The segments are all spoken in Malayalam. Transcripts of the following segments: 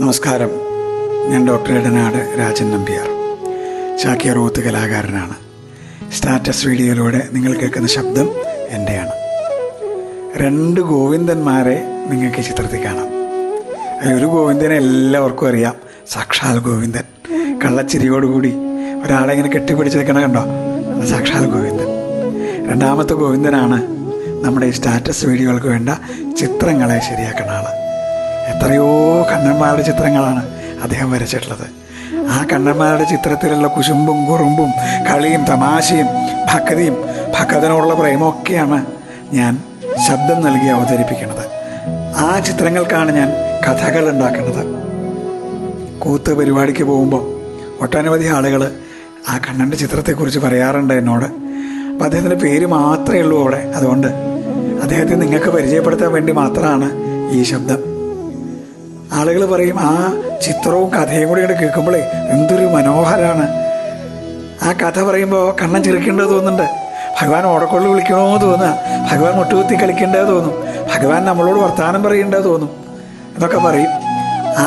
നമസ്കാരം. ഞാൻ ഡോക്ടർ എടനാട് രാജൻ നമ്പ്യാർ, ചാക്യാർകൂത്ത് കലാകാരനാണ്. സ്റ്റാറ്റസ് വീഡിയോയിലൂടെ നിങ്ങൾ കേൾക്കുന്ന ശബ്ദം എൻ്റെയാണ്. രണ്ട് ഗോവിന്ദന്മാരെ നിങ്ങൾക്ക് ചിത്രത്തിൽ കാണാം. അതിലൊരു ഗോവിന്ദനെ എല്ലാവർക്കും അറിയാം, സാക്ഷാൽ ഗോവിന്ദൻ. കള്ളച്ചിരിയോടുകൂടി ഒരാളെ ഇങ്ങനെ കെട്ടിപ്പിടിച്ച് നിൽക്കണ കണ്ടോ, അത് സാക്ഷാൽ ഗോവിന്ദൻ. രണ്ടാമത്തെ ഗോവിന്ദനാണ് നമ്മുടെ ഈ സ്റ്റാറ്റസ് വീഡിയോകൾക്ക് വേണ്ട ചിത്രങ്ങളെ ശരിയാക്കുന്ന ആൾ. എത്രയോ കണ്ണന്മാരുടെ ചിത്രങ്ങളാണ് അദ്ദേഹം വരച്ചിട്ടുള്ളത്. ആ കണ്ണന്മാരുടെ ചിത്രത്തിലുള്ള കുശുമ്പും കുറുമ്പും കളിയും തമാശയും ഭക്തിയും ഭക്തനോടുള്ള പ്രേമമൊക്കെയാണ് ഞാൻ ശബ്ദം നൽകി അവതരിപ്പിക്കുന്നത്. ആ ചിത്രങ്ങൾക്കാണ് ഞാൻ കഥകൾ ഉണ്ടാക്കുന്നത്. കൂത്ത് പരിപാടിക്ക് പോകുമ്പോൾ ഒട്ടനവധി ആളുകൾ ആ കണ്ണൻ്റെ ചിത്രത്തെക്കുറിച്ച് പറയാറുണ്ട് എന്നോട്. അപ്പം അദ്ദേഹത്തിൻ്റെ പേര് മാത്രമേ ഉള്ളൂ അവിടെ. അതുകൊണ്ട് അദ്ദേഹത്തെ നിങ്ങൾക്ക് പരിചയപ്പെടുത്താൻ വേണ്ടി മാത്രമാണ് ഈ ശബ്ദം. ആളുകൾ പറയും, ആ ചിത്രവും കഥയും കൂടി ഇവിടെ കേൾക്കുമ്പോഴേ എന്തൊരു മനോഹരമാണ്. ആ കഥ പറയുമ്പോൾ കണ്ണൻ ചിരിക്കേണ്ടത് തോന്നുന്നുണ്ട്, ഭഗവാൻ ഓടക്കൊള്ളി വിളിക്കണമെന്ന് തോന്നുക, ഭഗവാൻ മുട്ടുകുത്തി കളിക്കേണ്ടത് തോന്നും, ഭഗവാൻ നമ്മളോട് വർത്തമാനം പറയേണ്ടത് തോന്നും എന്നൊക്കെ പറയും.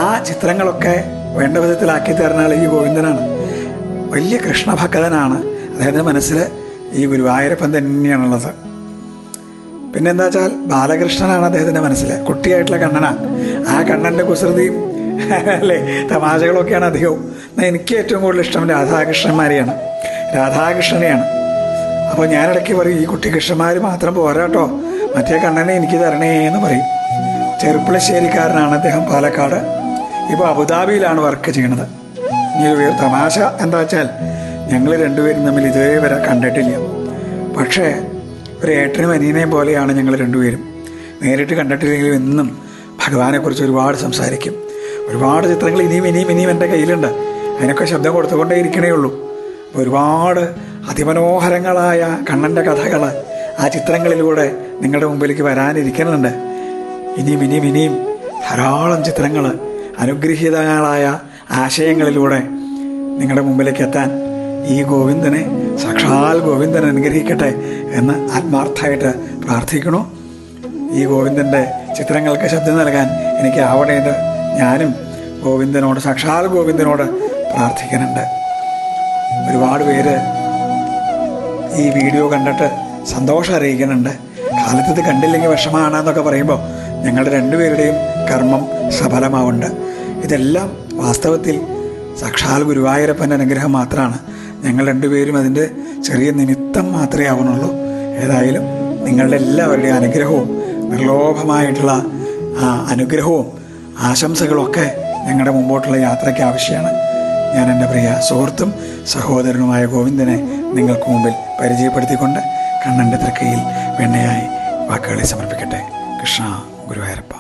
ആ ചിത്രങ്ങളൊക്കെ വേണ്ട വിധത്തിലാക്കി തരുന്ന ആൾ ഈ ഗോവിന്ദനാണ്. വലിയ കൃഷ്ണഭക്തനാണ്. അദ്ദേഹത്തിൻ്റെ മനസ്സിൽ ഈ ഗുരുവായൂരപ്പൻ തന്നെയാണുള്ളത്. പിന്നെന്താ വെച്ചാൽ ബാലകൃഷ്ണനാണ് അദ്ദേഹത്തിൻ്റെ മനസ്സിൽ, കുട്ടിയായിട്ടുള്ള കണ്ണനാണ്. ആ കണ്ണൻ്റെ കുസൃതിയും അല്ലേ തമാശകളൊക്കെയാണ് അധികവും. എനിക്ക് ഏറ്റവും കൂടുതൽ ഇഷ്ടം രാധാകൃഷ്ണന്മാരെയാണ്, രാധാകൃഷ്ണനെയാണ്. അപ്പോൾ ഞാനിടയ്ക്ക് പറയും, ഈ കുട്ടികൃഷ്ണന്മാർ മാത്രം പോരാട്ടോ, മറ്റേ കണ്ണനെ എനിക്ക് തരണേ എന്ന് പറയും. ചെറുപ്പളശ്ശേരിക്കാരനാണ് അദ്ദേഹം, പാലക്കാട്. ഇപ്പോൾ അബുദാബിയിലാണ് വർക്ക് ചെയ്യണത്. ഇനി ഒരു തമാശ എന്താ വെച്ചാൽ, ഞങ്ങൾ രണ്ടുപേരും തമ്മിൽ ഇതുവരെ വരെ കണ്ടിട്ടില്ല. പക്ഷേ ഒരു ഏട്ടനും അനിയനെയും പോലെയാണ് ഞങ്ങൾ രണ്ടുപേരും. നേരിട്ട് കണ്ടിട്ടില്ലെങ്കിലും എന്നും ഭഗവാനെക്കുറിച്ച് ഒരുപാട് സംസാരിക്കും. ഒരുപാട് ചിത്രങ്ങൾ ഇനിയും എൻ്റെ കയ്യിലുണ്ട്. അതിനൊക്കെ ശബ്ദം കൊടുത്തുകൊണ്ടേ ഇരിക്കണേ ഉള്ളൂ. ഒരുപാട് അതിമനോഹരങ്ങളായ കണ്ണൻ്റെ കഥകൾ ആ ചിത്രങ്ങളിലൂടെ നിങ്ങളുടെ മുമ്പിലേക്ക് വരാനിരിക്കുന്നുണ്ട്. ഇനിയും ധാരാളം ചിത്രങ്ങൾ അനുഗ്രഹീതങ്ങളായ ആശയങ്ങളിലൂടെ നിങ്ങളുടെ മുമ്പിലേക്ക് എത്താൻ ഈ ഗോവിന്ദനെ, സാക്ഷാൽ ഗോവിന്ദനെ അനുഗ്രഹിക്കട്ടെ എന്ന് ആത്മാർത്ഥമായിട്ട് പ്രാർത്ഥിക്കണു. ഈ ഗോവിന്ദൻ്റെ ചിത്രങ്ങൾക്ക് ശബ്ദം നൽകാൻ എനിക്ക് ആവണേത് ഞാനും ഗോവിന്ദനോട്, സാക്ഷാൽ ഗോവിന്ദനോട് പ്രാർത്ഥിക്കുന്നുണ്ട്. ഒരുപാട് പേര് ഈ വീഡിയോ കണ്ടിട്ട് സന്തോഷം അറിയിക്കുന്നുണ്ട്. കാലത്ത് ഇത് കണ്ടില്ലെങ്കിൽ വിഷമാണെന്നൊക്കെ പറയുമ്പോൾ ഞങ്ങളുടെ രണ്ടുപേരുടെയും കർമ്മം സഫലമാവുന്നുണ്ട്. ഇതെല്ലാം വാസ്തവത്തിൽ സാക്ഷാൽ ഗുരുവായൂരപ്പൻ്റെ അനുഗ്രഹം മാത്രമാണ്. ഞങ്ങൾ രണ്ടുപേരും അതിൻ്റെ ചെറിയ നിമിത്തം മാത്രമേ ആവണുള്ളൂ. ഏതായാലും നിങ്ങളുടെ എല്ലാവരുടെയും അനുഗ്രഹവും നിർലോഭമായിട്ടുള്ള ആ അനുഗ്രഹവും ആശംസകളൊക്കെ ഞങ്ങളുടെ മുമ്പോട്ടുള്ള യാത്രയ്ക്ക് ആവശ്യമാണ്. ഞാൻ എൻ്റെ പ്രിയ സുഹൃത്തും സഹോദരനുമായ ഗോവിന്ദനെ നിങ്ങൾക്ക് മുമ്പിൽ പരിചയപ്പെടുത്തിക്കൊണ്ട് കണ്ണൻ്റെ തൃക്കയിൽ വെണ്ണയായി വാക്കുകളെ സമർപ്പിക്കട്ടെ. കൃഷ്ണ ഗുരുവായൂരപ്പ.